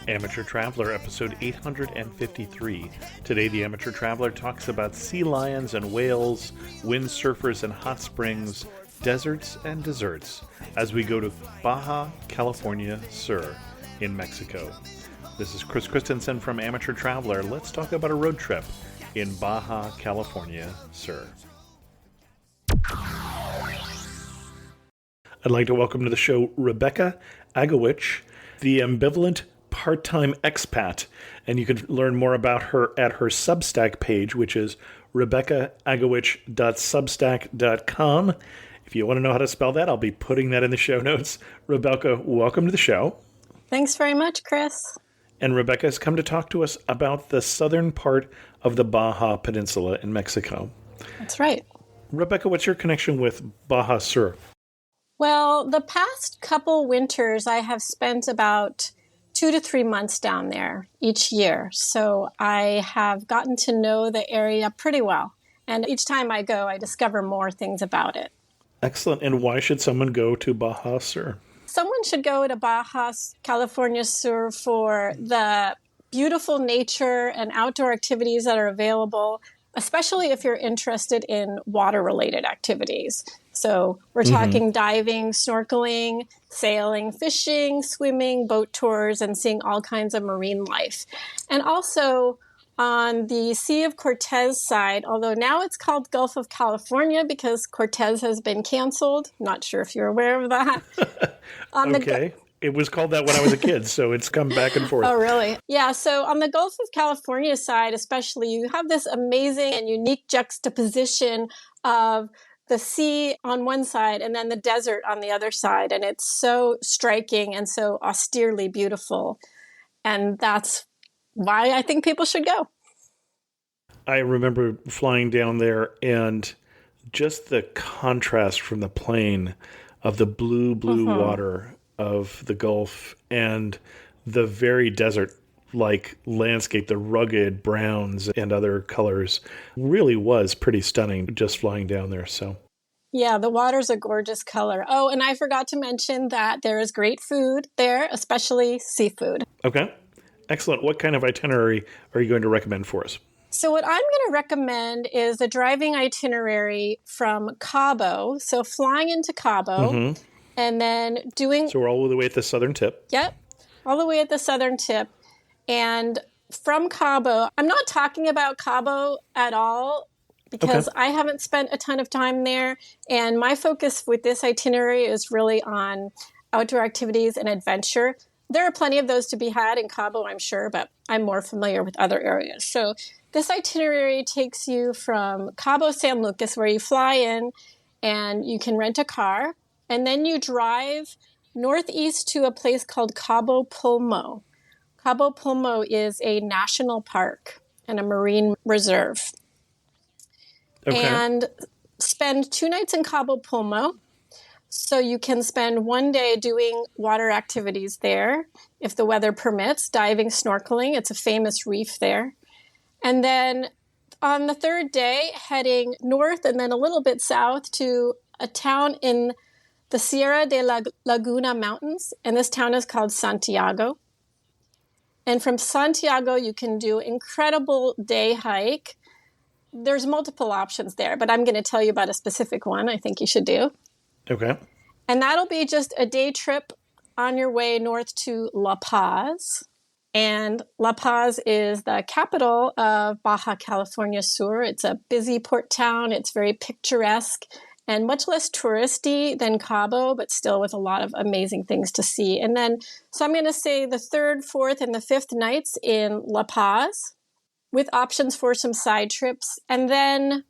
Amateur Traveler, episode 853. Today, the Amateur Traveler talks about sea lions and whales, windsurfers and hot springs, deserts and desserts, as we go to Baja California Sur in Mexico. This is Chris Christensen from Amateur Traveler. Let's talk about a road trip in Baja California Sur. I'd like to welcome to the show Rebecca Agiewich, the Ambivalent Part-time Expat, and you can learn more about her at her Substack page, which is rebeccaagewich.substack.com. If you want to know how to spell that, I'll be putting that in the show notes. Rebecca, welcome to the show. Thanks very much, Chris. And Rebecca has come to talk to us about the southern part of the Baja Peninsula in Mexico. That's right. Rebecca, what's your connection with Baja Sur? Well, the past couple winters, I have spent about 2 to 3 months down there each year. So I have gotten to know the area pretty well. And each time I go, I discover more things about it. Excellent. And why should someone go to Baja Sur? Someone should go to Baja California Sur for the beautiful nature and outdoor activities that are available, especially if you're interested in water-related activities. So we're talking diving, snorkeling, sailing, fishing, swimming, boat tours, and seeing all kinds of marine life. And also on the Sea of Cortez side, although now it's called Gulf of California because Cortez has been canceled. Not sure if you're aware of that. Okay. It was called that when I was a kid, so it's come back and forth. Oh, really? Yeah. So on the Gulf of California side, especially, you have this amazing and unique juxtaposition of the sea on one side and then the desert on the other side. And it's so striking and so austerely beautiful. And that's why I think people should go. I remember flying down there and just the contrast from the plane of the blue water of the Gulf and the very desert-like landscape, the rugged browns and other colors, really was pretty stunning just flying down there. So, yeah, the water's a gorgeous color. Oh, and I forgot to mention that there is great food there, especially seafood. Okay, excellent. What kind of itinerary are you going to recommend for us? So what I'm going to recommend is a driving itinerary from Cabo. So flying into Cabo. And then doing... So we're all the way at the southern tip. Yep, all the way at the southern tip. And from Cabo, I'm not talking about Cabo at all because I haven't spent a ton of time there. And my focus with this itinerary is really on outdoor activities and adventure. There are plenty of those to be had in Cabo, I'm sure, but I'm more familiar with other areas. So this itinerary takes you from Cabo San Lucas, where you fly in and you can rent a car. And then you drive northeast to a place called Cabo Pulmo. Cabo Pulmo is a national park and a marine reserve. And spend 2 nights in Cabo Pulmo. So you can spend one day doing water activities there, if the weather permits, diving, snorkeling. It's a famous reef there. And then on the third day, heading north and then a little bit south to a town in the Sierra de la Laguna Mountains, and this town is called Santiago. And from Santiago, you can do incredible day hike. There's multiple options there, but I'm going to tell you about a specific one I think you should do. Okay. And that'll be just a day trip on your way north to La Paz. And La Paz is the capital of Baja California Sur. It's a busy port town. It's very picturesque and much less touristy than Cabo, but still with a lot of amazing things to see. And then, so I'm going to say the 3rd, 4th, and the 5th nights in La Paz with options for some side trips. And then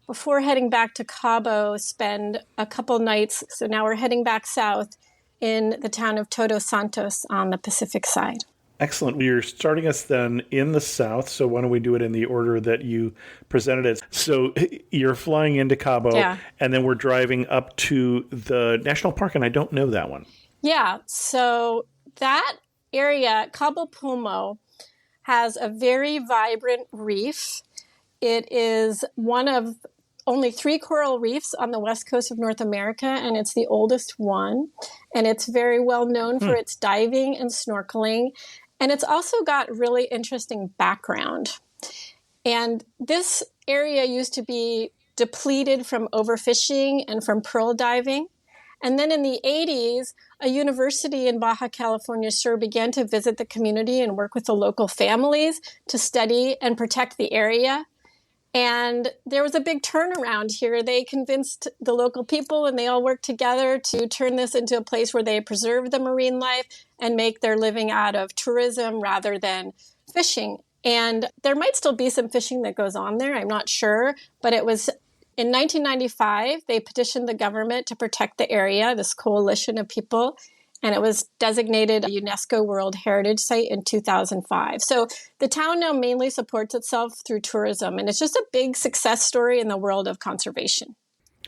before heading back to Cabo, spend a couple nights. So now we're heading back south in the town of Todos Santos on the Pacific side. Excellent. You're starting us then in the south, so why don't we do it in the order that you presented it. So you're flying into Cabo, and then we're driving up to the national park, and I don't know that one. Yeah, so that area, Cabo Pulmo, has a very vibrant reef. It is one of only 3 coral reefs on the west coast of North America, and it's the oldest one. And it's very well known for its diving and snorkeling. And it's also got really interesting background. And this area used to be depleted from overfishing and from pearl diving. And then in the 80s, a university in Baja California Sur began to visit the community and work with the local families to study and protect the area. And there was a big turnaround here. They convinced the local people, and they all worked together to turn this into a place where they preserve the marine life and make their living out of tourism rather than fishing. And there might still be some fishing that goes on there. I'm not sure. But it was in 1995, they petitioned the government to protect the area, this coalition of people. And it was designated a UNESCO World Heritage Site in 2005. So the town now mainly supports itself through tourism, and it's just a big success story in the world of conservation.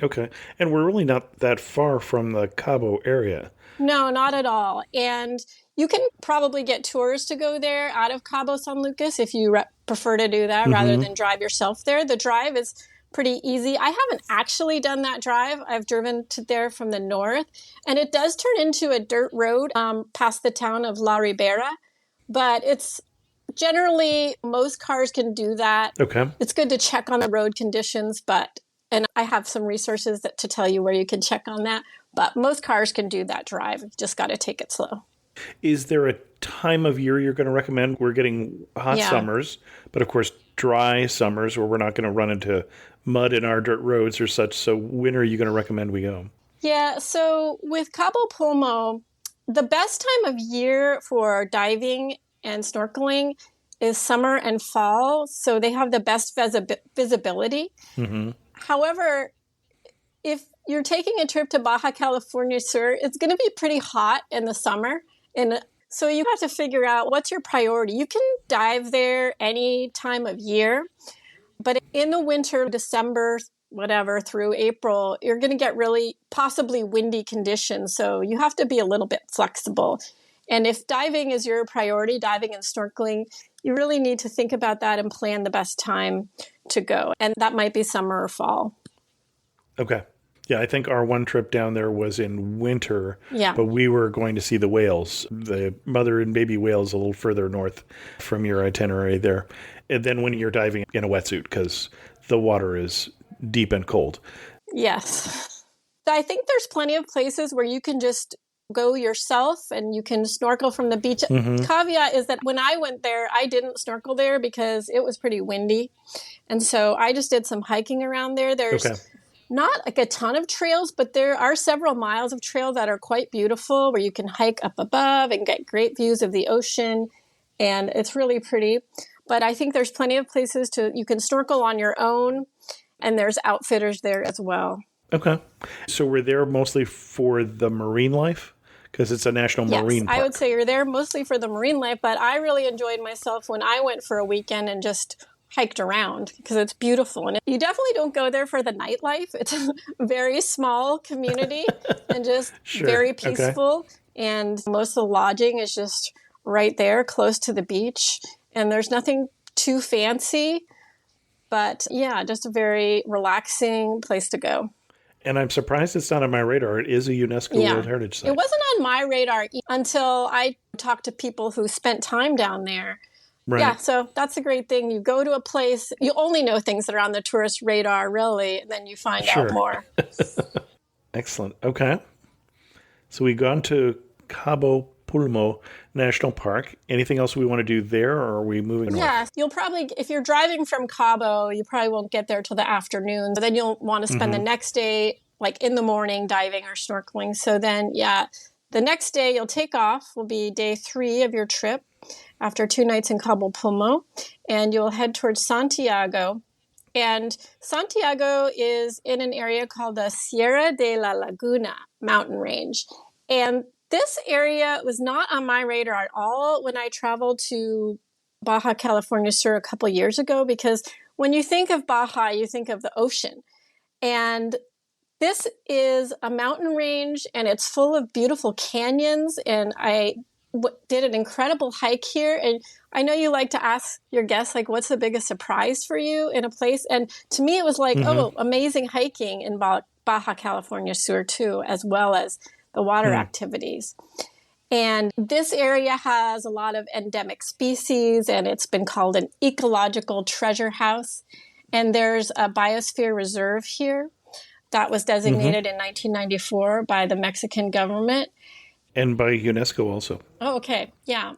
Okay. And we're really not that far from the Cabo area. No, not at all. And you can probably get tours to go there out of Cabo San Lucas if you prefer to do that rather than drive yourself there. The drive is pretty easy. I haven't actually done that drive. I've driven to there from the north, and it does turn into a dirt road past the town of La Ribera, but it's generally most cars can do that. Okay. It's good to check on the road conditions, and I have some resources to tell you where you can check on that, but most cars can do that drive. You just got to take it slow. Is there a time of year you're going to recommend? We're getting hot summers, but of course dry summers where we're not going to run into mud in our dirt roads or such. So when are you going to recommend we go? Yeah, so with Cabo Pulmo, the best time of year for diving and snorkeling is summer and fall. So they have the best visibility. However, if you're taking a trip to Baja California Sur, it's going to be pretty hot in the summer. And so you have to figure out what's your priority. You can dive there any time of year, but in the winter, December, whatever, through April, you're going to get really possibly windy conditions. So you have to be a little bit flexible. And if diving is your priority, diving and snorkeling, you really need to think about that and plan the best time to go. And that might be summer or fall. Okay. Yeah, I think our one trip down there was in winter, Yeah. but we were going to see the whales, the mother and baby whales a little further north from your itinerary there. And then when you're diving in a wetsuit because the water is deep and cold. Yes. I think there's plenty of places where you can just go yourself and you can snorkel from the beach. Caveat is that when I went there, I didn't snorkel there because it was pretty windy. And so I just did some hiking around there. There's not like a ton of trails, but there are several miles of trail that are quite beautiful where you can hike up above and get great views of the ocean. And it's really pretty. But I think there's plenty of places you can snorkel on your own, and there's outfitters there as well. Okay. So we're there mostly for the marine life? Because it's a national marine park. I would say you're there mostly for the marine life, but I really enjoyed myself when I went for a weekend and just hiked around because it's beautiful. And you definitely don't go there for the nightlife. It's a very small community and just very peaceful. Okay. And most of the lodging is just right there close to the beach. And there's nothing too fancy, but yeah, just a very relaxing place to go. And I'm surprised it's not on my radar. It is a UNESCO World Heritage Site. It wasn't on my radar until I talked to people who spent time down there. Right. Yeah, so that's a great thing. You go to a place, you only know things that are on the tourist radar, really, and then you find out more. Excellent. Okay. So we've gone to Cabo Pulmo National Park. Anything else we want to do there, or are we moving on? Yeah, you'll probably, if you're driving from Cabo, you probably won't get there till the afternoon. But then you'll want to spend the next day, like in the morning, diving or snorkeling. So then, the next day you'll take off will be day 3 of your trip after 2 nights in Cabo Pulmo, and you'll head towards Santiago. And Santiago is in an area called the Sierra de la Laguna mountain range. And this area was not on my radar at all when I traveled to Baja California Sur a couple years ago, because when you think of Baja, you think of the ocean. And this is a mountain range, and it's full of beautiful canyons. And did an incredible hike here. And I know you like to ask your guests, like, what's the biggest surprise for you in a place? And to me, it was like, oh, amazing hiking in Baja California Sur too, as well as the water activities. And this area has a lot of endemic species, and it's been called an ecological treasure house. And there's a biosphere reserve here that was designated in 1994 by the Mexican government. And by UNESCO also. Oh, okay. Yeah.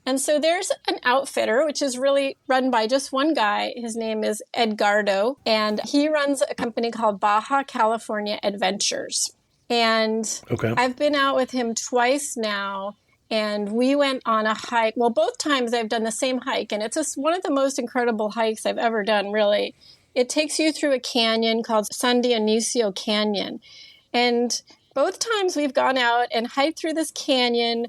And so there's an outfitter, which is really run by just one guy. His name is Edgardo, and he runs a company called Baja California Adventures. And I've been out with him twice now, and we went on a hike. Well, both times I've done the same hike, and it's just one of the most incredible hikes I've ever done, really. It takes you through a canyon called San Dionisio Canyon. And both times we've gone out and hiked through this canyon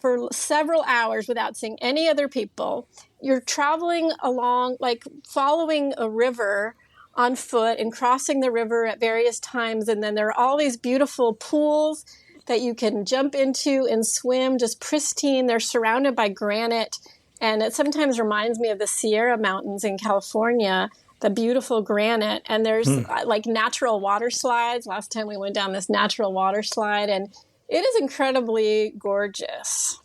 for several hours without seeing any other people. You're traveling along, like following a river on foot and crossing the river at various times. And then there are all these beautiful pools that you can jump into and swim, just pristine. They're surrounded by granite. And it sometimes reminds me of the Sierra Mountains in California, the beautiful granite. And there's like natural water slides. Last time we went down this natural water slide, and it is incredibly gorgeous.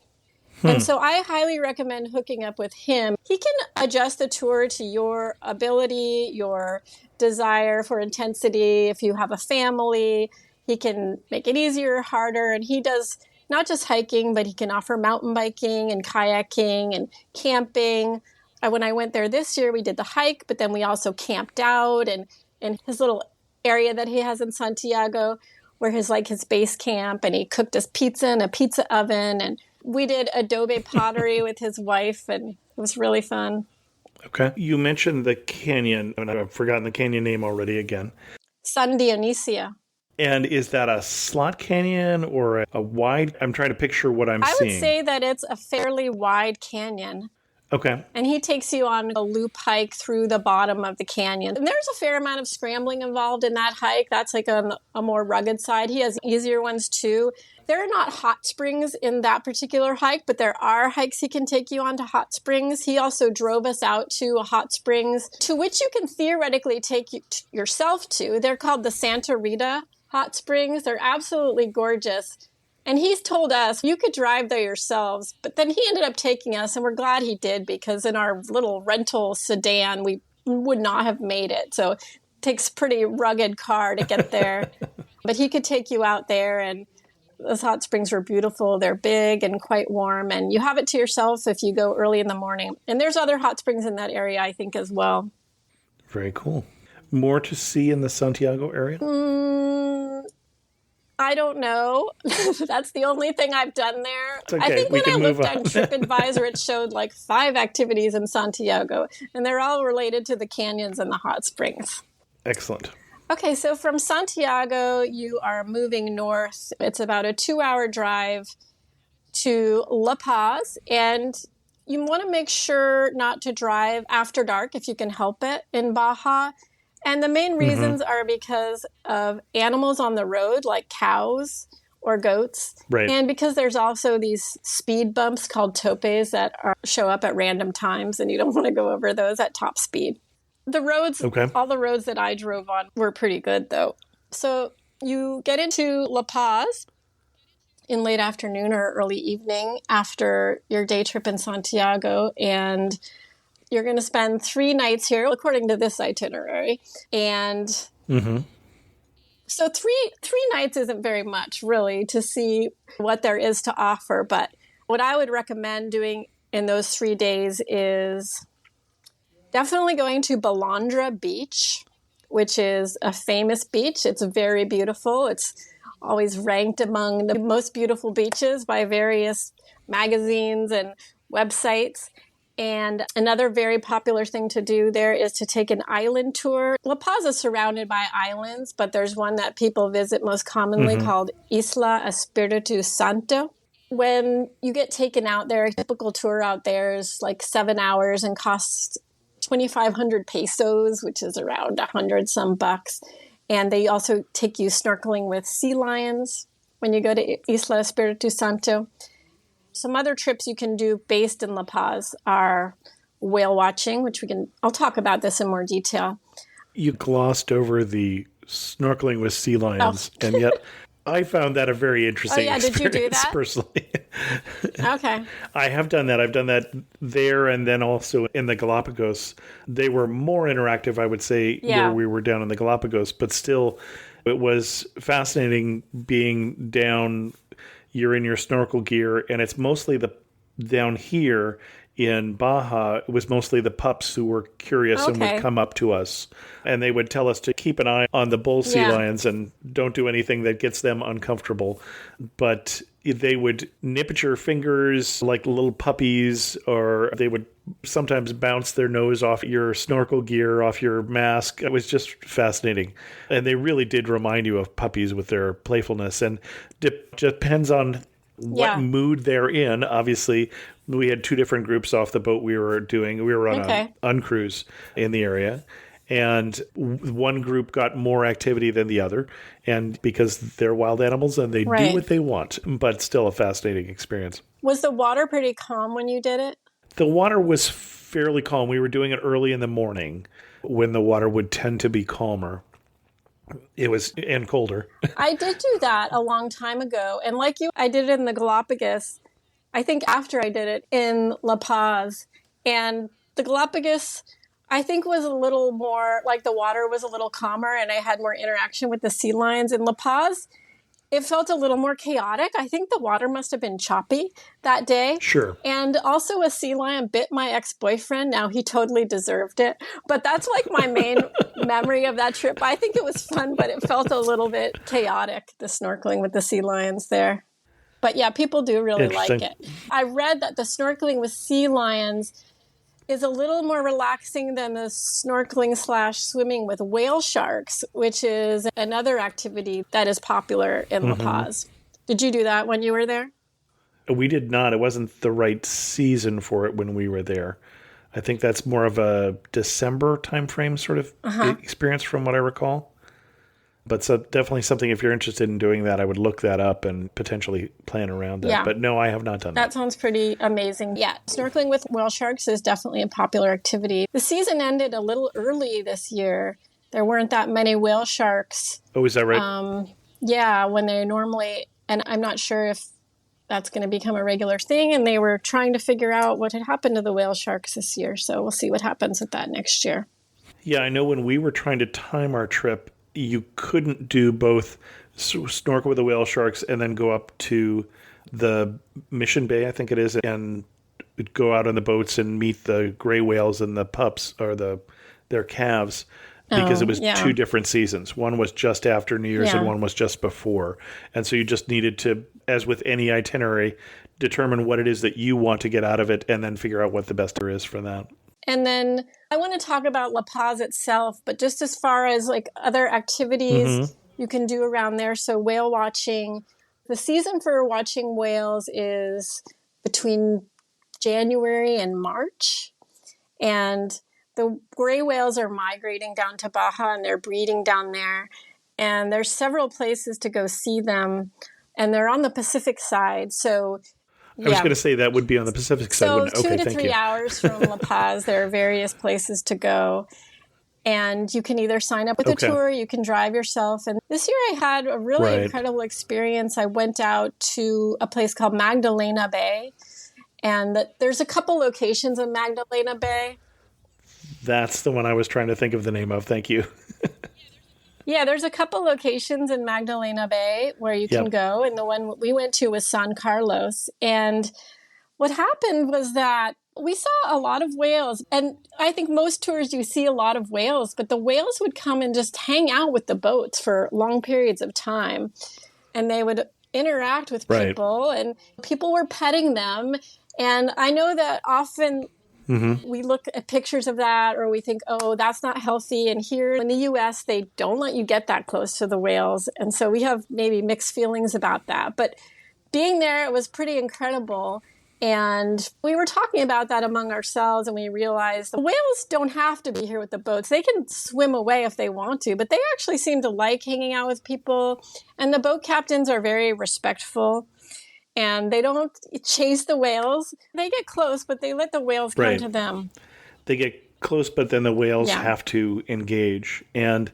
And so I highly recommend hooking up with him. He can adjust the tour to your ability, your desire for intensity. If you have a family, he can make it easier or harder. And he does not just hiking, but he can offer mountain biking and kayaking and camping. When I went there this year, we did the hike, but then we also camped out. And in his little area that he has in Santiago, where his base camp, and he cooked us pizza in a pizza oven, and we did adobe pottery with his wife, and it was really fun. Okay. You mentioned the canyon, and I've forgotten the canyon name already again. San Dionisio. And is that a slot canyon or a wide? I'm trying to picture what I'm seeing. I would say that it's a fairly wide canyon. Okay. And he takes you on a loop hike through the bottom of the canyon. And there's a fair amount of scrambling involved in that hike. That's like on a more rugged side. He has easier ones too. There are not hot springs in that particular hike, but there are hikes he can take you on to hot springs. He also drove us out to a hot springs to which you can theoretically take yourself to. They're called the Santa Rita hot springs. They're absolutely gorgeous. And he's told us you could drive there yourselves, but then he ended up taking us, and we're glad he did, because in our little rental sedan, we would not have made it. So it takes a pretty rugged car to get there. But he could take you out there, and those hot springs were beautiful. They're big and quite warm, and you have it to yourself if you go early in the morning. And there's other hot springs in that area, I think, as well. Very cool. More to see in the Santiago area? I don't know. That's the only thing I've done there. It's okay. I think when I looked on on TripAdvisor, it showed like 5 activities in Santiago, and they're all related to the canyons and the hot springs. Excellent. Okay, so from Santiago, you are moving north. It's about a 2-hour drive to La Paz, and you want to make sure not to drive after dark if you can help it in Baja. And the main reasons are because of animals on the road, like cows or goats. Right. And because there's also these speed bumps called topes that show up at random times, and you don't want to go over those at top speed. The roads, all the roads that I drove on were pretty good, though. So you get into La Paz in late afternoon or early evening after your day trip in Santiago, and you're going to spend 3 nights here, according to this itinerary. And so three nights isn't very much, really, to see what there is to offer. But what I would recommend doing in those 3 days is definitely going to Balandra Beach, which is a famous beach. It's very beautiful. It's always ranked among the most beautiful beaches by various magazines and websites. And another very popular thing to do there is to take an island tour. La Paz is surrounded by islands, but there's one that people visit most commonly called Isla Espiritu Santo. When you get taken out there, a typical tour out there is like 7 hours and costs 2,500 pesos, which is around 100 some bucks. And they also take you snorkeling with sea lions when you go to Isla Espiritu Santo. Some other trips you can do based in La Paz are whale watching, which I'll talk about this in more detail. You glossed over the snorkeling with sea lions, and yet I found that a very interesting experience. Did you do that? Personally. Okay. I have done that. I've done that there and then also in the Galapagos. They were more interactive, I would say, where we were down in the Galapagos, but still it was fascinating being down. You're in your snorkel gear, and it's mostly down here in Baja, it was mostly the pups who were curious and would come up to us. And they would tell us to keep an eye on the bull sea lions and don't do anything that gets them uncomfortable. But they would nip at your fingers like little puppies, or they would sometimes bounce their nose off your snorkel gear, off your mask. It was just fascinating. And they really did remind you of puppies with their playfulness. And it depends on what mood they're in. Obviously, we had two different groups off the boat we were doing. We were on an uncruise in the area. And one group got more activity than the other. And because they're wild animals and they do what they want, but still a fascinating experience. Was the water pretty calm when you did it? The water was fairly calm. We were doing it early in the morning when the water would tend to be calmer. It was, and colder. I did do that a long time ago. And like you, I did it in the Galapagos. I think after I did it in La Paz. And the Galapagos, I think, was a little more, like the water was a little calmer and I had more interaction with the sea lions. In La Paz, it felt a little more chaotic. I think the water must have been choppy that day. Sure. And also a sea lion bit my ex-boyfriend. Now, he totally deserved it. But that's like my main memory of that trip. I think it was fun, but it felt a little bit chaotic, the snorkeling with the sea lions there. But yeah, people do really like it. I read that the snorkeling with sea lions is a little more relaxing than the snorkeling/swimming with whale sharks, which is another activity that is popular in La Paz. Did you do that when you were there? We did not. It wasn't the right season for it when we were there. I think that's more of a December timeframe sort of experience from what I recall. But so definitely something, if you're interested in doing that, I would look that up and potentially plan around that. Yeah. But no, I have not done that. That sounds pretty amazing. Yeah, snorkeling with whale sharks is definitely a popular activity. The season ended a little early this year. There weren't that many whale sharks. Oh, is that right? Yeah, when they normally, and I'm not sure if that's going to become a regular thing, and they were trying to figure out what had happened to the whale sharks this year. So we'll see what happens with that next year. Yeah, I know when we were trying to time our trip, you couldn't do both snorkel with the whale sharks and then go up to the Mission Bay, I think it is, and go out on the boats and meet the gray whales and the pups, or their calves, because it was two different seasons. One was just after New Year's and one was just before. And so you just needed to, as with any itinerary, determine what it is that you want to get out of it and then figure out what the best is for that. And then I want to talk about La Paz itself, but just as far as like other activities you can do around there. So whale watching, the season for watching whales is between January and March. And the gray whales are migrating down to Baja and they're breeding down there. And there's several places to go see them. And they're on the Pacific side. So I was going to say that would be on the Pacific side. So 2 to 3 hours from La Paz, there are various places to go. And you can either sign up with a tour, you can drive yourself. And this year I had a really incredible experience. I went out to a place called Magdalena Bay. And there's a couple locations in Magdalena Bay. That's the one I was trying to think of the name of. Thank you. Yeah, there's a couple locations in Magdalena Bay where you can go. And the one we went to was San Carlos. And what happened was that we saw a lot of whales. And I think most tours you see a lot of whales, but the whales would come and just hang out with the boats for long periods of time. And they would interact with people and people were petting them. And I know that often we look at pictures of that or we think, oh, that's not healthy. And here in the U.S., they don't let you get that close to the whales. And so we have maybe mixed feelings about that. But being there, it was pretty incredible. And we were talking about that among ourselves and we realized the whales don't have to be here with the boats. They can swim away if they want to, but they actually seem to like hanging out with people. And the boat captains are very respectful. and they don't chase the whales. They get close, but they let the whales come to them. They get close, but then the whales have to engage. And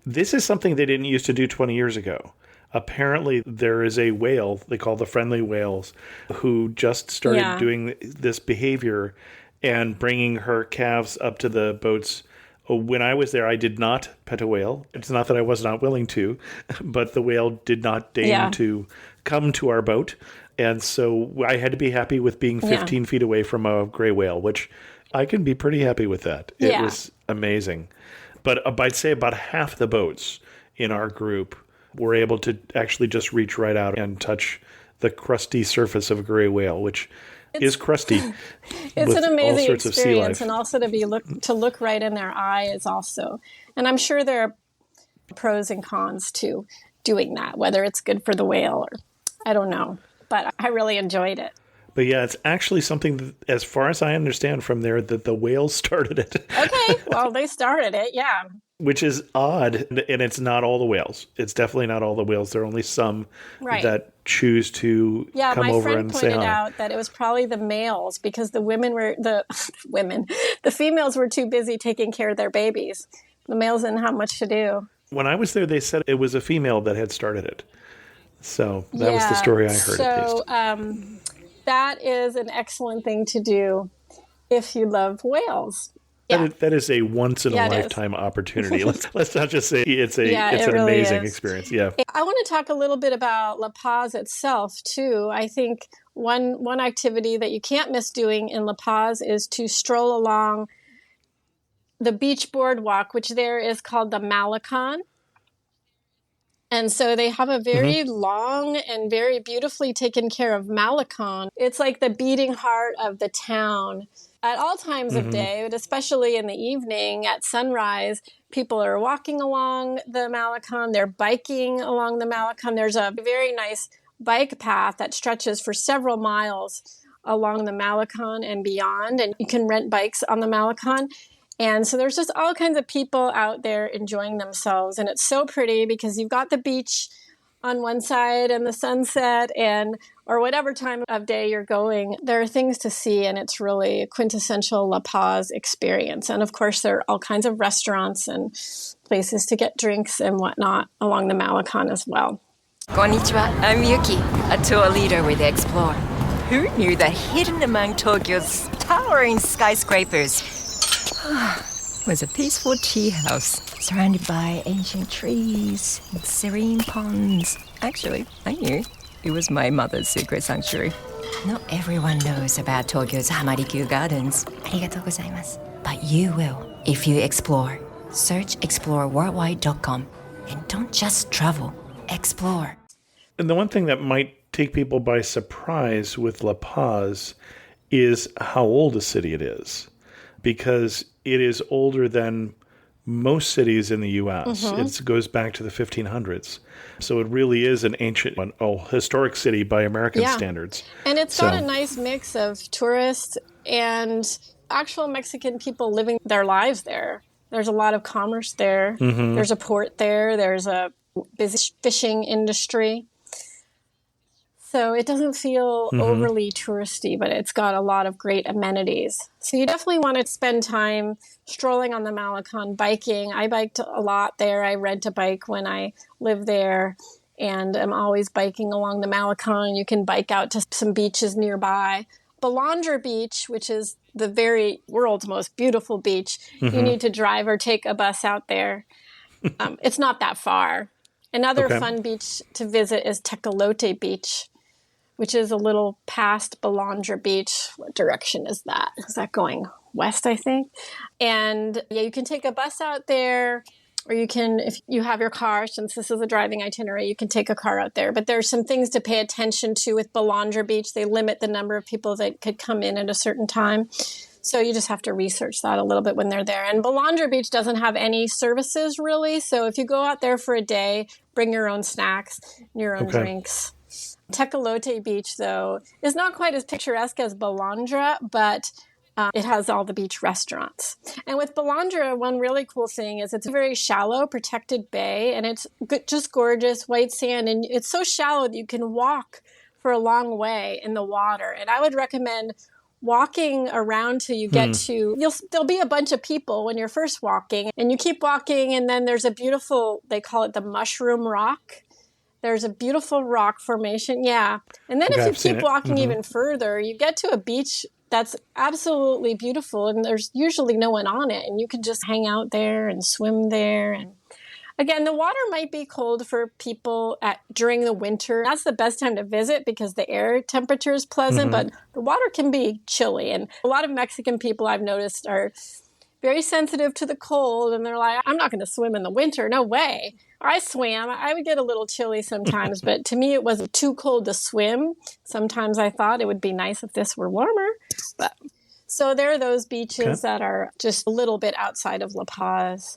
this is something they didn't used to do 20 years ago. Apparently, there is a whale, they call the friendly whales, who just started doing this behavior and bringing her calves up to the boats. When I was there, I did not pet a whale. It's not that I was not willing to, but the whale did not deign to come to our boat. And so I had to be happy with being 15 feet away from a gray whale, which I can be pretty happy with that. It was amazing. But I'd say about half the boats in our group were able to actually just reach right out and touch the crusty surface of a gray whale, which is crusty. It's an amazing experience, and also to look right in their eyes also. And I'm sure there are pros and cons to doing that, whether it's good for the whale or I don't know. But I really enjoyed it. But yeah, it's actually something that, as far as I understand from there, that the whales started it. Okay, well, they started it, yeah. Which is odd, and it's not all the whales. It's definitely not all the whales. There are only some that choose to come over and say hi. Yeah, my friend pointed out that it was probably the males because the females were too busy taking care of their babies. The males didn't have much to do. When I was there, they said it was a female that had started it. So that was the story I heard at least. That is an excellent thing to do if you love whales. Yeah. That is a once-in-a-lifetime opportunity. Let's not just say it's an really amazing experience. Yeah. I want to talk a little bit about La Paz itself, too. I think one activity that you can't miss doing in La Paz is to stroll along the beach boardwalk, which there is called the Malecon. And so they have a very long and very beautifully taken care of Malecon. It's like the beating heart of the town. At all times of day, but especially in the evening at sunrise, people are walking along the Malecon. They're biking along the Malecon. There's a very nice bike path that stretches for several miles along the Malecon and beyond. And you can rent bikes on the Malecon. And so there's just all kinds of people out there enjoying themselves. And it's so pretty because you've got the beach on one side and the sunset or whatever time of day you're going. There are things to see, and it's really a quintessential La Paz experience. And of course, there are all kinds of restaurants and places to get drinks and whatnot along the Malecon as well. Konnichiwa, I'm Yuki, a tour leader with Explore. Who knew that hidden among Tokyo's towering skyscrapers was a peaceful tea house surrounded by ancient trees and serene ponds. Actually, I knew. It was my mother's secret sanctuary. Not everyone knows about Tokyo's Hamarikyu Gardens. Arigatou gozaimasu. But you will if you explore. Search exploreworldwide.com and don't just travel, explore. And the one thing that might take people by surprise with La Paz is how old a city it is. Because it is older than most cities in the U.S. It goes back to the 1500s. So it really is an ancient, historic city by American standards. And it's got a nice mix of tourists and actual Mexican people living their lives there. There's a lot of commerce there. There's a port there. There's a busy fishing industry. So it doesn't feel overly touristy, but it's got a lot of great amenities. So you definitely want to spend time strolling on the Malecon, biking. I biked a lot there. I rent a bike when I live there, and I'm always biking along the Malecon. You can bike out to some beaches nearby. Balandra Beach, which is the very world's most beautiful beach, you need to drive or take a bus out there. It's not that far. Another fun beach to visit is Tecolote Beach, which is a little past Balandra Beach. What direction is that? Is that going west, I think? And you can take a bus out there, or you can, if you have your car, since this is a driving itinerary, you can take a car out there. But there's some things to pay attention to with Balandra Beach. They limit the number of people that could come in at a certain time. So you just have to research that a little bit when they're there. And Balandra Beach doesn't have any services, really. So if you go out there for a day, bring your own snacks and your own drinks. Tecolote Beach, though, is not quite as picturesque as Balandra, but it has all the beach restaurants. And with Balandra, one really cool thing is it's a very shallow, protected bay, and it's just gorgeous white sand. And it's so shallow that you can walk for a long way in the water. And I would recommend walking around till you get to, there'll be a bunch of people when you're first walking, and you keep walking, and then there's a beautiful, they call it the Mushroom Rock. There's a beautiful rock formation. Yeah. And then if you keep walking even further, you get to a beach that's absolutely beautiful, and there's usually no one on it, and you can just hang out there and swim there. And again, the water might be cold for people during the winter. That's the best time to visit because the air temperature is pleasant, but the water can be chilly. And a lot of Mexican people I've noticed are very sensitive to the cold, and they're like, I'm not going to swim in the winter. No way. I swam. I would get a little chilly sometimes, but to me, it wasn't too cold to swim. Sometimes I thought it would be nice if this were warmer. But so there are those beaches that are just a little bit outside of La Paz.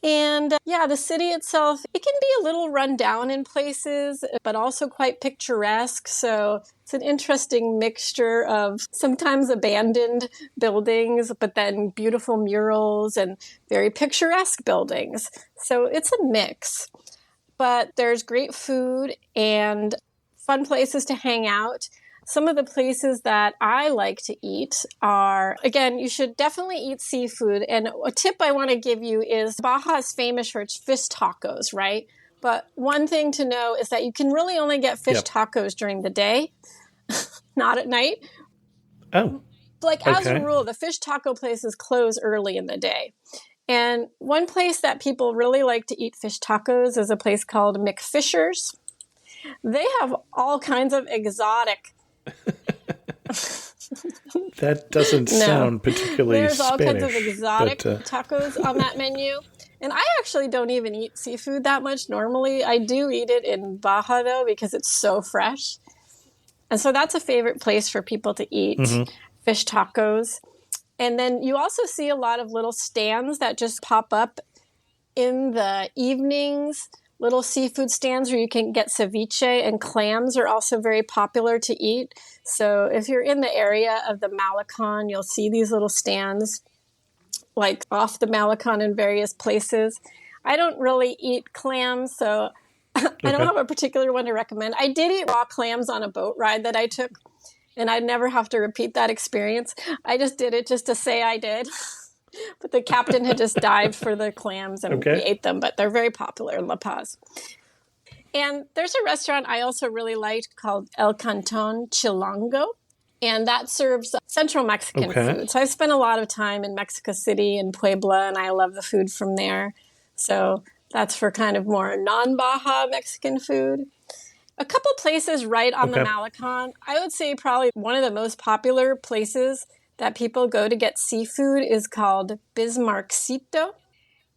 And the city itself, it can be a little run down in places, but also quite picturesque. So it's an interesting mixture of sometimes abandoned buildings, but then beautiful murals and very picturesque buildings. So it's a mix. But there's great food and fun places to hang out. Some of the places that I like to eat are, again, you should definitely eat seafood. And a tip I want to give you is Baja is famous for its fish tacos, right? But one thing to know is that you can really only get fish tacos during the day, not at night. Oh. As a rule, the fish taco places close early in the day. And one place that people really like to eat fish tacos is a place called McFisher's. They have all kinds of exotic That doesn't sound particularly There's all Spanish, kinds of exotic tacos on that menu. And I actually don't even eat seafood that much normally. I do eat it in Baja, though, because it's so fresh. And so that's a favorite place for people to eat fish tacos. And then you also see a lot of little stands that just pop up in the evenings, little seafood stands where you can get ceviche, and clams are also very popular to eat. So if you're in the area of the Malecon, you'll see these little stands like off the Malecon in various places. I don't really eat clams, so I don't have a particular one to recommend. I did eat raw clams on a boat ride that I took, and I'd never have to repeat that experience. I just did it just to say I did. But the captain had just dived for the clams, and we ate them. But they're very popular in La Paz. And there's a restaurant I also really liked called El Canton Chilango. And that serves Central Mexican food. So I've spent a lot of time in Mexico City and Puebla, and I love the food from there. So that's for kind of more non-Baja Mexican food. A couple places right on the Malecon. I would say probably one of the most popular places that people go to get seafood is called Bismarckcito.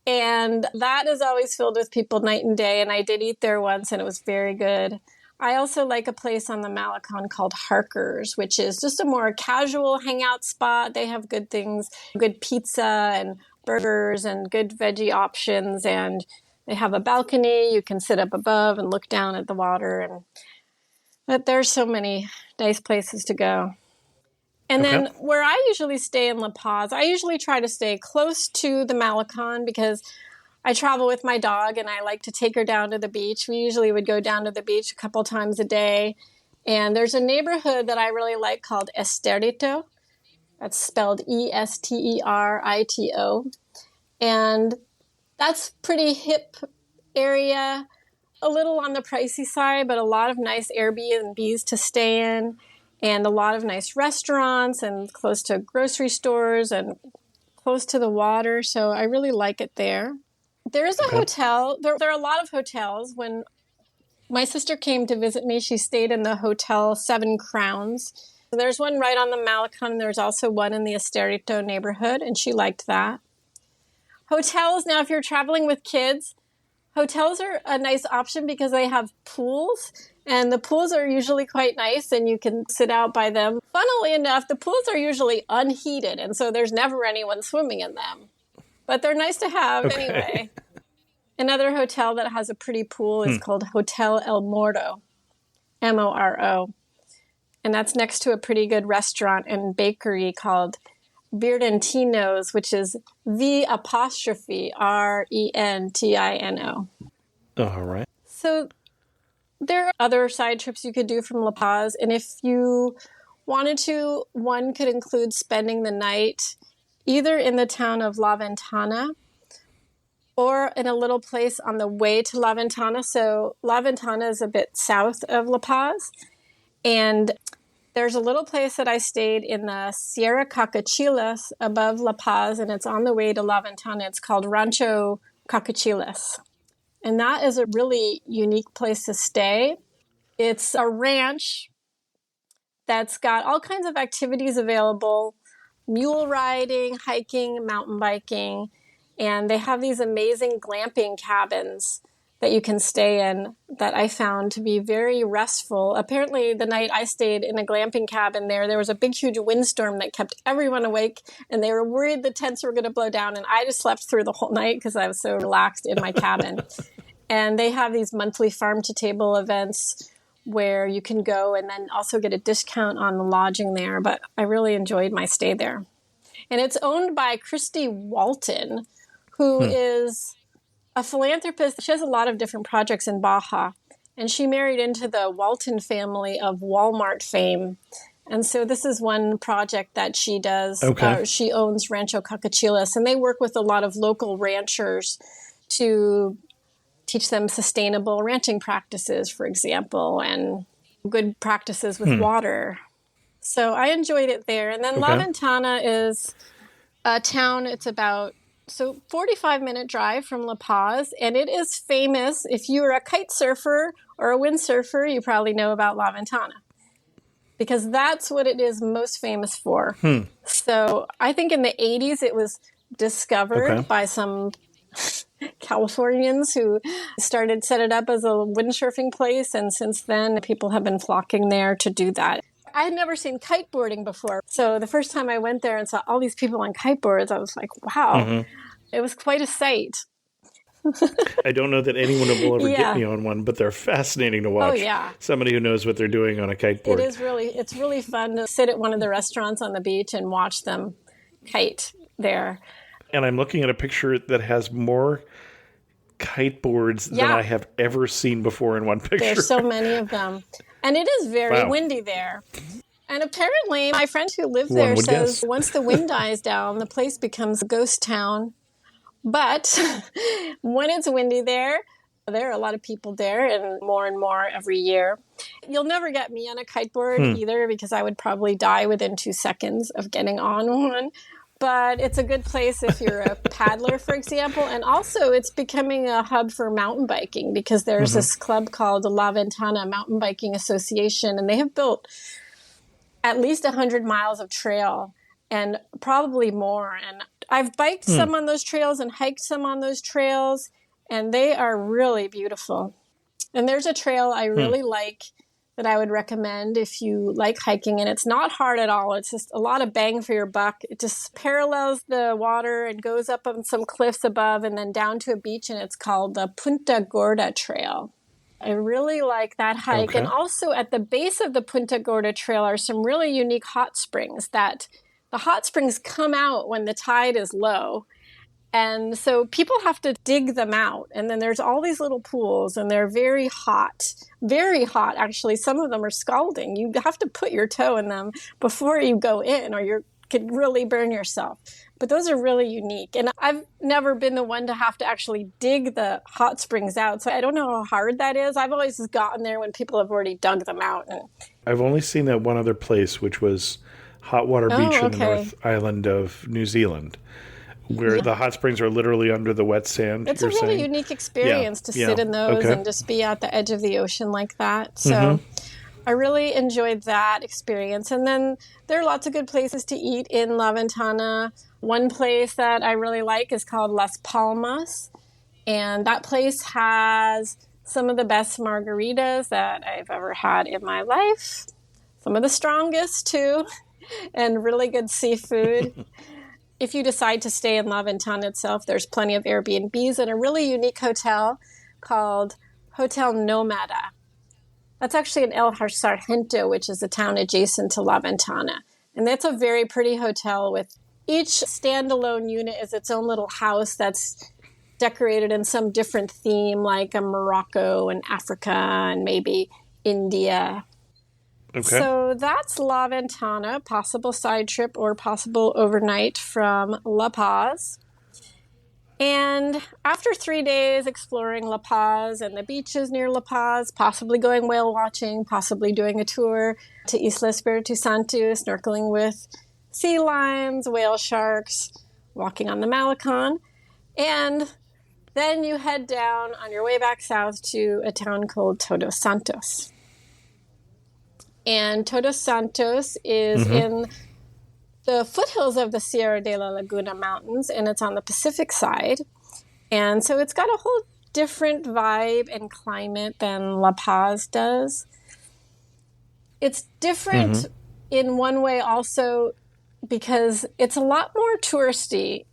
And that is always filled with people night and day. And I did eat there once, and it was very good. I also like a place on the Malecon called Harker's, which is just a more casual hangout spot. They have good things, good pizza and burgers and good veggie options. And they have a balcony. You can sit up above and look down at the water. But there's so many nice places to go. And then where I usually stay in La Paz, I usually try to stay close to the Malecon because I travel with my dog and I like to take her down to the beach. We usually would go down to the beach a couple times a day. And there's a neighborhood that I really like called Esterito. That's spelled Esterito. And that's pretty hip area, a little on the pricey side, but a lot of nice Airbnbs to stay in. And a lot of nice restaurants and close to grocery stores and close to the water. So I really like it there. There is a hotel. There are a lot of hotels. When my sister came to visit me, she stayed in the Hotel Seven Crowns. There's one right on the Malecon. There's also one in the Esterito neighborhood, and she liked that. Hotels, now if you're traveling with kids, hotels are a nice option because they have pools. And the pools are usually quite nice, and you can sit out by them. Funnily enough, the pools are usually unheated, and so there's never anyone swimming in them. But they're nice to have anyway. Another hotel that has a pretty pool is called Hotel El Moro, M-O-R-O. And that's next to a pretty good restaurant and bakery called Virdentino's, which is V''Rentino. All right. So There are other side trips you could do from La Paz. And if you wanted to, one could include spending the night either in the town of La Ventana or in a little place on the way to La Ventana. So La Ventana is a bit south of La Paz. And there's a little place that I stayed in the Sierra Cacachilas above La Paz, and it's on the way to La Ventana. It's called Rancho Cacachilas. And that is a really unique place to stay. It's a ranch that's got all kinds of activities available, mule riding, hiking, mountain biking, and they have these amazing glamping cabins that you can stay in that I found to be very restful. Apparently, the night I stayed in a glamping cabin there was a big, huge windstorm that kept everyone awake, and they were worried the tents were going to blow down, and I just slept through the whole night because I was so relaxed in my cabin. And they have these monthly farm-to-table events where you can go and then also get a discount on the lodging there. But I really enjoyed my stay there. And it's owned by Christy Walton, who is a philanthropist. She has a lot of different projects in Baja. And she married into the Walton family of Walmart fame. And so this is one project that she does. Okay. She owns Rancho Cacachilas, and they work with a lot of local ranchers to teach them sustainable ranching practices, for example, and good practices with water. So I enjoyed it there. And then La Ventana is a town. It's about 45-minute drive from La Paz, and it is famous. If you're a kite surfer or a windsurfer, you probably know about La Ventana because that's what it is most famous for. So I think in the 80s it was discovered by some Californians who set it up as a windsurfing place, and since then people have been flocking there to do that. I had never seen kiteboarding before, so the first time I went there and saw all these people on kiteboards, I was like, wow, it was quite a sight. I don't know that anyone will ever get me on one, but they're fascinating to watch. Oh, yeah. Somebody who knows what they're doing on a kiteboard. It's really fun to sit at one of the restaurants on the beach and watch them kite there. And I'm looking at a picture that has more kiteboards than I have ever seen before in one picture. There's so many of them. And it is very windy there. And apparently, my friend who lived there says once the wind dies down, the place becomes a ghost town. But when it's windy there are a lot of people there, and more every year. You'll never get me on a kiteboard either, because I would probably die within 2 seconds of getting on one. But it's a good place if you're a paddler, for example. And also, it's becoming a hub for mountain biking because there's this club called the La Ventana Mountain Biking Association, and they have built at least 100 miles of trail and probably more. And I've biked some on those trails and hiked some on those trails, and they are really beautiful. And there's a trail I really like that I would recommend if you like hiking, and it's not hard at all. It's just a lot of bang for your buck. It just parallels the water and goes up on some cliffs above and then down to a beach, and it's called the Punta Gorda Trail. I really like that hike. And also at the base of the Punta Gorda Trail are some really unique hot springs that the hot springs come out when the tide is low. And so people have to dig them out. And then there's all these little pools, and they're very hot, actually. Some of them are scalding. You have to put your toe in them before you go in, or you could really burn yourself. But those are really unique. And I've never been the one to have to actually dig the hot springs out. So I don't know how hard that is. I've always just gotten there when people have already dug them out. I've only seen that one other place, which was Hot Water Beach in the North Island of New Zealand, where the hot springs are literally under the wet sand. It's a really unique experience to sit in those and just be at the edge of the ocean like that. So I really enjoyed that experience. And then there are lots of good places to eat in La Ventana. One place that I really like is called Las Palmas. And that place has some of the best margaritas that I've ever had in my life. Some of the strongest, too. And really good seafood. If you decide to stay in La Ventana itself, there's plenty of Airbnbs and a really unique hotel called Hotel Nomada. That's actually in El Sargento, which is a town adjacent to La Ventana. And that's a very pretty hotel with each standalone unit is its own little house that's decorated in some different theme, like a Morocco and Africa and maybe India. Okay. So that's La Ventana, possible side trip or possible overnight from La Paz. And after 3 days exploring La Paz and the beaches near La Paz, possibly going whale watching, possibly doing a tour to Isla Espiritu Santo, snorkeling with sea lions, whale sharks, walking on the Malecon. And then you head down on your way back south to a town called Todos Santos. And Todos Santos is in the foothills of the Sierra de la Laguna Mountains, and it's on the Pacific side. And so it's got a whole different vibe and climate than La Paz does. It's different in one way also because it's a lot more touristy.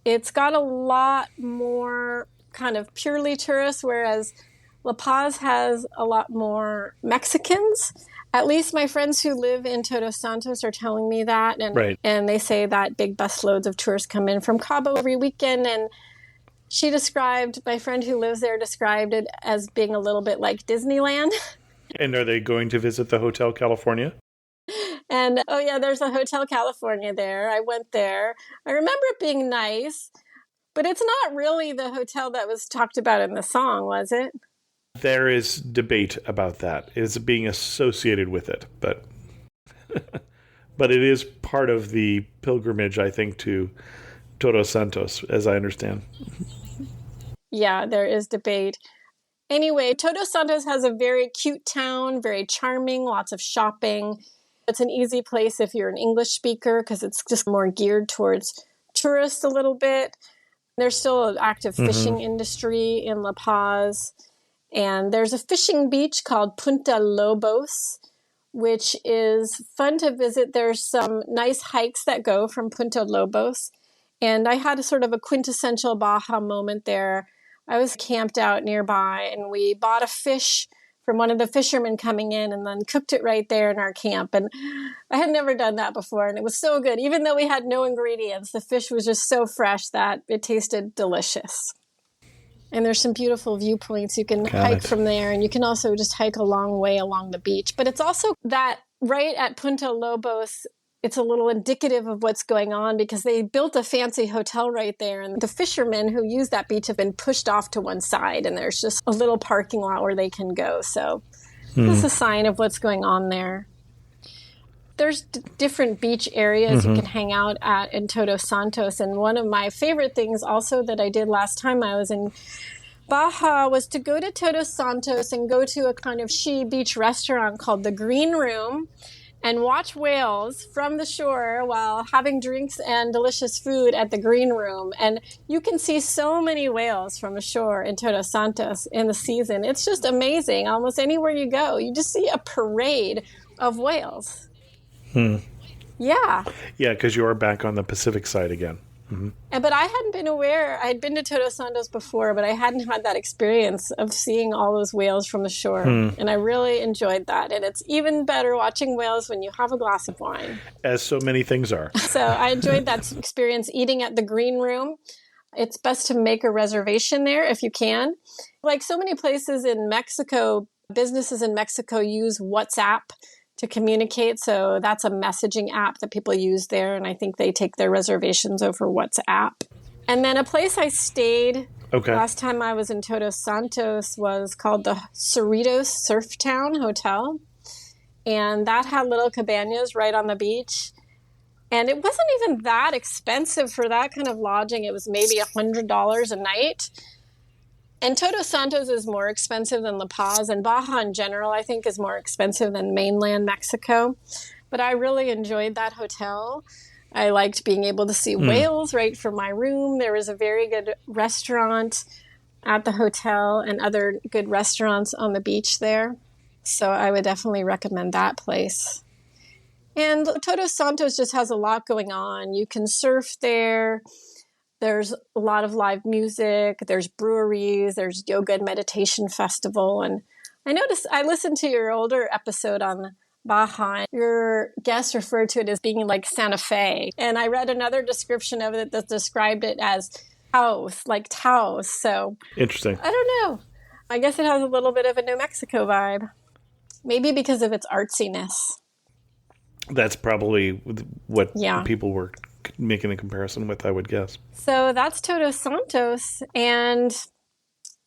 It's got a lot more kind of purely tourists, whereas La Paz has a lot more Mexicans. At least my friends who live in Todos Santos are telling me that. And, and they say that big busloads of tourists come in from Cabo every weekend. And my friend who lives there described it as being a little bit like Disneyland. And are they going to visit the Hotel California? And, oh yeah, there's a Hotel California there. I went there. I remember it being nice, but it's not really the hotel that was talked about in the song, was it? There is debate about that. It's being associated with it, but but it is part of the pilgrimage, I think, to Todos Santos, as I understand. Yeah, there is debate. Anyway, Todos Santos has a very cute town, very charming, lots of shopping. It's an easy place if you're an English speaker because it's just more geared towards tourists a little bit. There's still an active fishing industry in La Paz. And there's a fishing beach called Punta Lobos, which is fun to visit. There's some nice hikes that go from Punta Lobos. And I had a sort of a quintessential Baja moment there. I was camped out nearby and we bought a fish from one of the fishermen coming in and then cooked it right there in our camp. And I had never done that before. And it was so good. Even though we had no ingredients, the fish was just so fresh that it tasted delicious. And there's some beautiful viewpoints. You can hike from there, and you can also just hike a long way along the beach. But it's also that right at Punta Lobos, it's a little indicative of what's going on because they built a fancy hotel right there. And the fishermen who use that beach have been pushed off to one side, and there's just a little parking lot where they can go. So this is a sign of what's going on there. There's different beach areas you can hang out at in Todos Santos. And one of my favorite things also that I did last time I was in Baja was to go to Todos Santos and go to a kind of beach restaurant called the Green Room and watch whales from the shore while having drinks and delicious food at the Green Room. And you can see so many whales from the shore in Todos Santos in the season. It's just amazing. Almost anywhere you go, you just see a parade of whales. Yeah. Yeah, because you are back on the Pacific side again. But I hadn't been aware. I had been to Todos Santos before, but I hadn't had that experience of seeing all those whales from the shore. And I really enjoyed that. And it's even better watching whales when you have a glass of wine. As so many things are. So I enjoyed that experience eating at the Green Room. It's best to make a reservation there if you can. Like so many places in Mexico, businesses in Mexico use WhatsApp to communicate. So that's a messaging app that people use there. And I think they take their reservations over WhatsApp. And then a place I stayed last time I was in Todos Santos was called the Cerritos Surf Town Hotel. And that had little cabanas right on the beach. And it wasn't even that expensive for that kind of lodging. It was maybe $100 a night. And Todos Santos is more expensive than La Paz, and Baja in general, I think, is more expensive than mainland Mexico. But I really enjoyed that hotel. I liked being able to see whales right from my room. There was a very good restaurant at the hotel and other good restaurants on the beach there. So I would definitely recommend that place. And Todos Santos just has a lot going on. You can surf there. There's a lot of live music. There's breweries. There's yoga and meditation festival. And I listened to your older episode on Baja. Your guest referred to it as being like Santa Fe. And I read another description of it that described it as Taos, like Taos. So Interesting. I don't know. I guess it has a little bit of a New Mexico vibe. Maybe because of its artsiness. That's probably what Yeah. people were making the comparison with, I would guess. So that's Todos Santos. And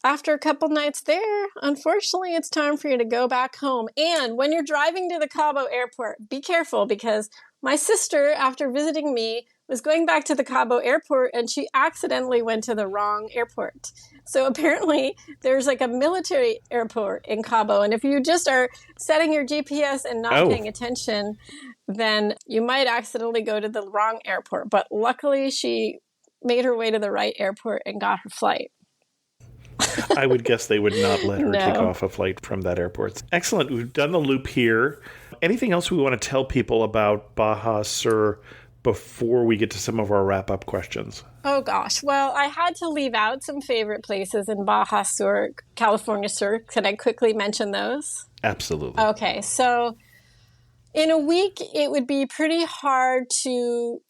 after a couple nights there, unfortunately, it's time for you to go back home. And when you're driving to the Cabo airport, be careful because my sister, after visiting me, was going back to the Cabo airport and she accidentally went to the wrong airport. So apparently there's like a military airport in Cabo. And if you just are setting your GPS and not paying attention, then you might accidentally go to the wrong airport. But luckily she made her way to the right airport and got her flight. I would guess they would not let her take off a flight from that airport. Excellent. We've done the loop here. Anything else we want to tell people about Baja Sur before we get to some of our wrap-up questions? Oh, gosh. Well, I had to leave out some favorite places in Baja Sur, California Sur. Can I quickly mention those? Absolutely. Okay. So in a week, it would be pretty hard to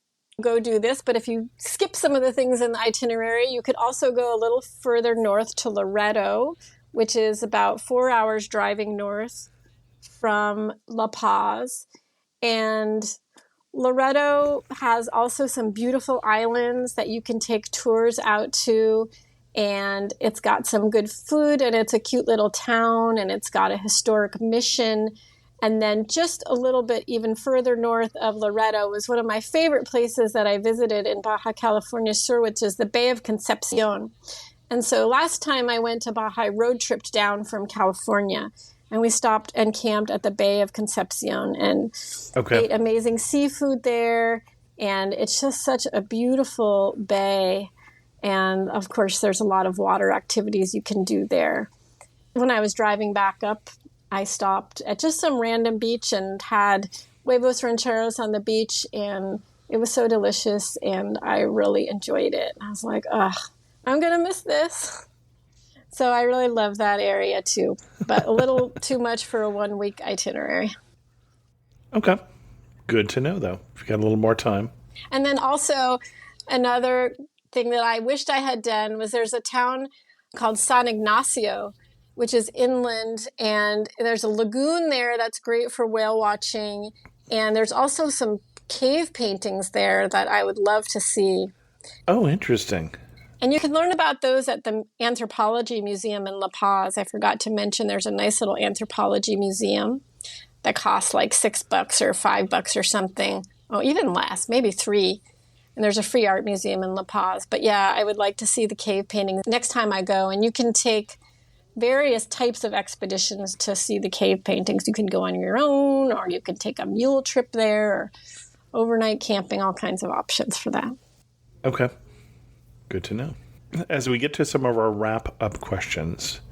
go do this, but if you skip some of the things in the itinerary, you could also go a little further north to Loreto, which is about 4 hours driving north from La Paz. And Loreto has also some beautiful islands that you can take tours out to, and it's got some good food, and it's a cute little town, and it's got a historic mission. And then just a little bit even further north of Loreto was one of my favorite places that I visited in Baja California Sur, which is the Bay of Concepcion. And so last time I went to Baja, I road tripped down from California, and we stopped and camped at the Bay of Concepcion and ate amazing seafood there. And it's just such a beautiful bay. And of course, there's a lot of water activities you can do there. When I was driving back up, I stopped at just some random beach and had huevos rancheros on the beach, and it was so delicious, and I really enjoyed it. I was like, ugh, I'm going to miss this. So I really love that area too, but a little too much for a 1 week itinerary. Okay. Good to know, though. If you got a little more time. And then also another thing that I wished I had done was there's a town called San Ignacio, which is inland, and there's a lagoon there that's great for whale watching. And there's also some cave paintings there that I would love to see. Oh, interesting. And you can learn about those at the Anthropology Museum in La Paz. I forgot to mention there's a nice little anthropology museum that costs like $6 or $5 or something. Oh, even less, maybe $3. And there's a free art museum in La Paz. But yeah, I would like to see the cave paintings next time I go. And you can take various types of expeditions to see the cave paintings. You can go on your own, or you can take a mule trip there, or overnight camping, all kinds of options for that. Okay. Good to know. As we get to some of our wrap-up questions,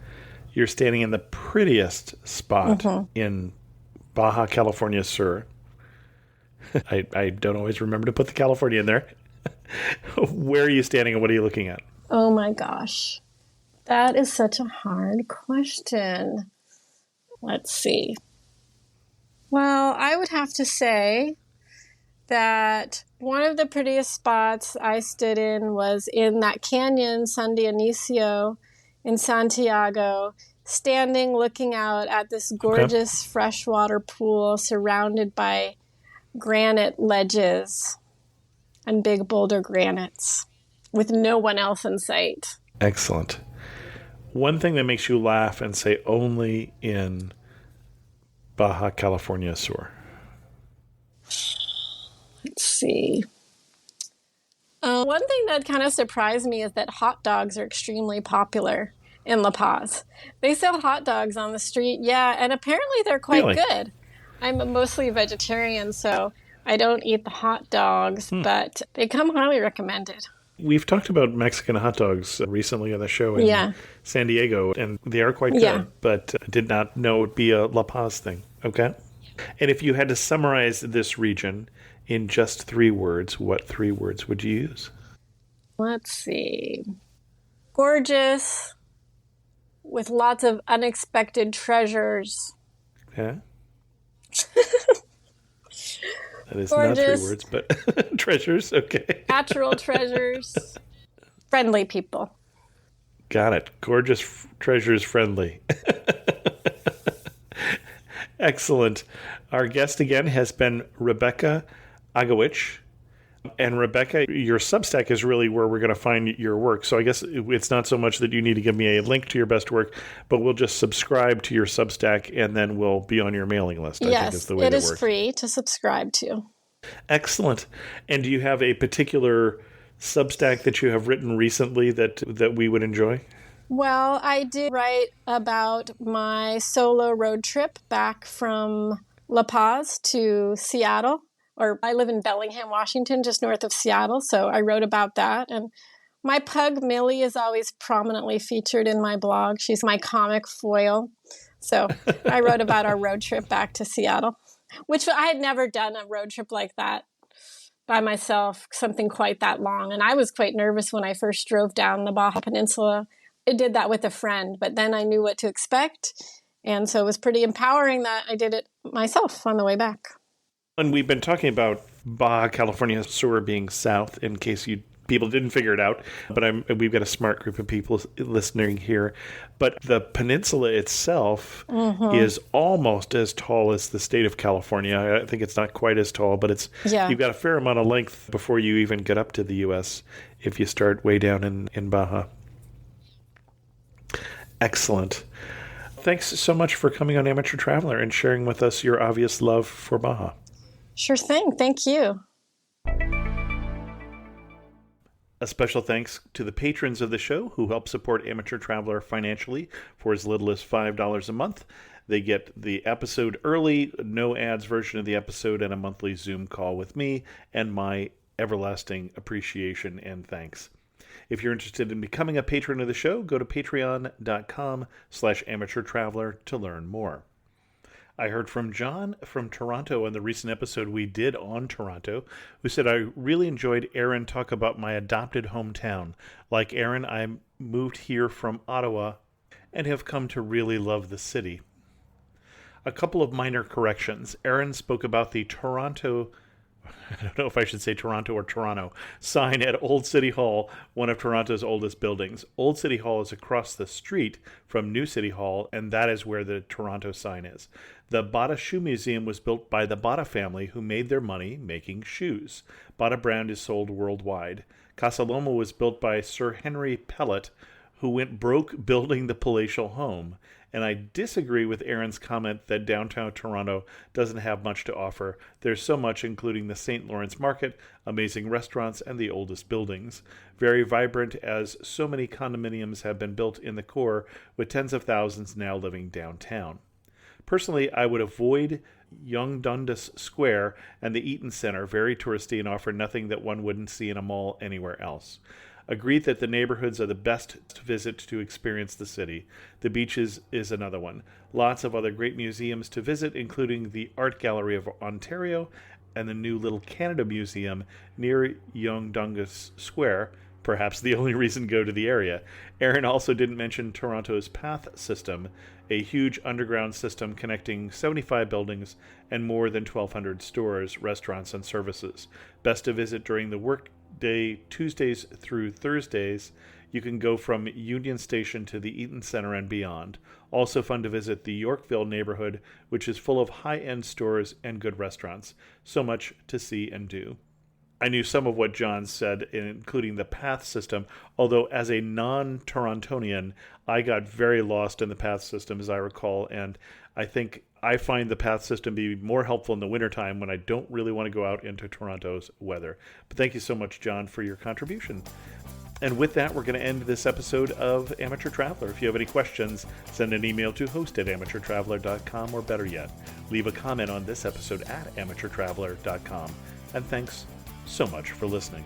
you're standing in the prettiest spot in Baja California Sur. I don't always remember to put the California in there. Where are you standing and what are you looking at? Oh my gosh. That is such a hard question. Let's see. Well, I would have to say that one of the prettiest spots I stood in was in that canyon, San Dionisio in Santiago, standing looking out at this gorgeous freshwater pool surrounded by granite ledges and big boulder granites with no one else in sight. Excellent. One thing that makes you laugh and say only in Baja California Sur. Let's see. One thing that kind of surprised me is that hot dogs are extremely popular in La Paz. They sell hot dogs on the street, yeah, and apparently they're quite good. I'm mostly vegetarian, so I don't eat the hot dogs, but they come highly recommended. We've talked about Mexican hot dogs recently on the show in San Diego, and they are quite good, but did not know it would be a La Paz thing. Okay. And if you had to summarize this region in just 3 words, what 3 words would you use? Let's see. Gorgeous, with lots of unexpected treasures. Okay. That is gorgeous. Not 3 words, but treasures. Okay. Natural treasures. Friendly people. Got it. Gorgeous treasures friendly. Excellent. Our guest again has been Rebecca Agiewich. And Rebecca, your Substack is really where we're going to find your work. So I guess it's not so much that you need to give me a link to your best work, but we'll just subscribe to your Substack and then we'll be on your mailing list. I think is the way it that is works. free to subscribe to. Excellent. And do you have a particular Substack that you have written recently that we would enjoy? Well, I did write about my solo road trip back from La Paz to Seattle. Or I live in Bellingham, Washington, just north of Seattle. So I wrote about that. And my pug, Millie, is always prominently featured in my blog. She's my comic foil. So I wrote about our road trip back to Seattle, which I had never done a road trip like that by myself, something quite that long. And I was quite nervous when I first drove down the Baja Peninsula. I did that with a friend, but then I knew what to expect. And so it was pretty empowering that I did it myself on the way back. And we've been talking about Baja California Sur being south, in case people didn't figure it out. But we've got a smart group of people listening here. But the peninsula itself is almost as tall as the state of California. I think it's not quite as tall, but you've got a fair amount of length before you even get up to the U.S. if you start way down in Baja. Excellent. Thanks so much for coming on Amateur Traveler and sharing with us your obvious love for Baja. Sure thing. Thank you. A special thanks to the patrons of the show who help support Amateur Traveler financially for as little as $5 a month. They get the episode early, no ads version of the episode, and a monthly Zoom call with me and my everlasting appreciation and thanks. If you're interested in becoming a patron of the show, go to patreon.com/amateurtraveler to learn more. I heard from John from Toronto on the recent episode we did on Toronto, who said, I really enjoyed Aaron talk about my adopted hometown. Like Aaron, I moved here from Ottawa and have come to really love the city. A couple of minor corrections. Aaron spoke about the Toronto, I don't know if I should say Toronto or Toronto, sign at Old City Hall, one of Toronto's oldest buildings. Old City Hall is across the street from New City Hall, and that is where the Toronto sign is. The Bata Shoe Museum was built by the Bata family, who made their money making shoes. Bata brand is sold worldwide. Casa Loma was built by Sir Henry Pellet, who went broke building the palatial home. And I disagree with Aaron's comment that downtown Toronto doesn't have much to offer. There's so much, including the St. Lawrence Market, amazing restaurants, and the oldest buildings. Very vibrant, as so many condominiums have been built in the core, with tens of thousands now living downtown. Personally, I would avoid Yonge Dundas Square and the Eaton Center, very touristy and offer nothing that one wouldn't see in a mall anywhere else. Agreed that the neighborhoods are the best to visit to experience the city. The beaches is another one. Lots of other great museums to visit, including the Art Gallery of Ontario and the new Little Canada Museum near Yonge Dundas Square, perhaps the only reason to go to the area. Aaron also didn't mention Toronto's PATH system, a huge underground system connecting 75 buildings and more than 1,200 stores, restaurants, and services. Best to visit during the workday, Tuesdays through Thursdays. You can go from Union Station to the Eaton Center and beyond. Also fun to visit the Yorkville neighborhood, which is full of high-end stores and good restaurants. So much to see and do. I knew some of what John said, including the PATH system, although as a non-Torontonian, I got very lost in the PATH system, as I recall, and I think I find the PATH system to be more helpful in the wintertime when I don't really want to go out into Toronto's weather. But thank you so much, John, for your contribution. And with that, we're going to end this episode of Amateur Traveler. If you have any questions, send an email to host@amateurtraveler.com, or better yet, leave a comment on this episode at amateurtraveler.com. And thanks so much for listening.